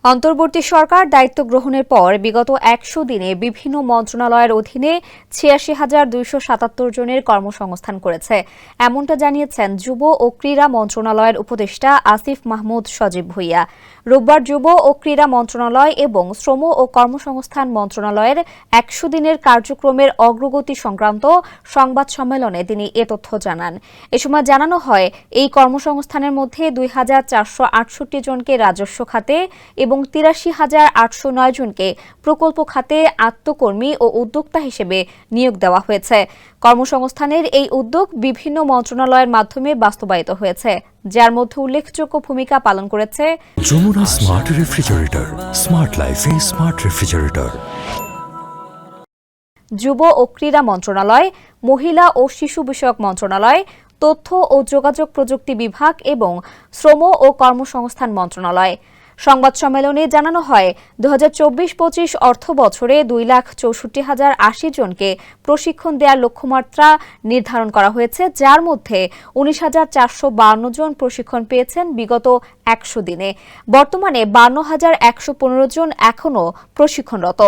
অন্তর্বর্তী সরকার দায়িত্ব গ্রহণের পর বিগত ১০০ দিনে বিভিন্ন মন্ত্রণালয়ের অধীনে ৮৬,২৭৭ জনের কর্মসংস্থান করেছে। এমনটা জানিয়েছেন যুব ও ক্রীড়া মন্ত্রণালয়ের উপদেষ্টা আসিফ মাহমুদ সজীব ভুঁইয়া। রোববার যুব ও ক্রীড়া মন্ত্রণালয় এবং শ্রম ও কর্মসংস্থান মন্ত্রণালয়ের ১০০ দিনের কার্যক্রমের অগ্রগতি সংক্রান্ত সংবাদ সম্মেলনে তিনি এ তথ্য জানান। এ সময় জানানো হয়, এই কর্মসংস্থানের মধ্যে ২,৪৬৮ জনকে রাজস্ব খাতে এবং ৮৩,৮০৯ জনকে প্রকল্প খাতে আত্মকর্মী ও উদ্যোক্তা হিসেবে নিয়োগ দেওয়া হয়েছে। কর্মসংস্থানের এই উদ্যোগ বিভিন্ন মন্ত্রণালয়ের মাধ্যমে বাস্তবায়িত হয়েছে, যার মধ্যে উল্লেখযোগ্য ভূমিকা পালন করেছে যমুনা স্মার্ট রেফ্রিজারেটর, স্মার্ট লাইফে স্মার্ট রেফ্রিজারেটর। যুব ও ক্রীড়া মন্ত্রণালয়, মহিলা ও শিশু বিষয়ক মন্ত্রণালয়, তথ্য ও যোগাযোগ প্রযুক্তি বিভাগ এবং শ্রম ও কর্মসংস্থান মন্ত্রণালয়। সংবাদ সম্মেলনে জানানো হয়, ২০২৪-২৫ অর্থ বছরে ২,৬৪,০৮০ জনকে প্রশিক্ষণ দেওয়ার লক্ষ্যমাত্রা নির্ধারণ করা হয়েছে, যার মধ্যে ১৯,৪৫২ জন প্রশিক্ষণ পেয়েছেন বিগত ১০০ দিনে। বর্তমানে ৫২,১১৫ জন এখনও প্রশিক্ষণরত।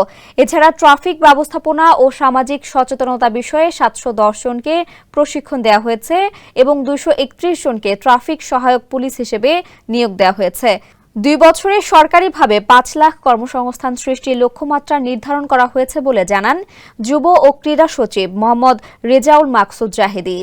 এছাড়া ট্রাফিক ব্যবস্থাপনা ও সামাজিক সচেতনতা বিষয়ে ৭১০ জনকে প্রশিক্ষণ দেওয়া হয়েছে এবং ২৩১ জনকে ট্রাফিক সহায়ক পুলিশ হিসেবে নিয়োগ দেওয়া হয়েছে। ২ বছরে সরকারিভাবে ৫ লাখ কর্মসংস্থান সৃষ্টির লক্ষ্যমাত্রা নির্ধারণ করা হয়েছে বলে জানান যুব ও ক্রীড়া সচিব মোহাম্মদ রেজাউল মাকসুদ জাহেদী।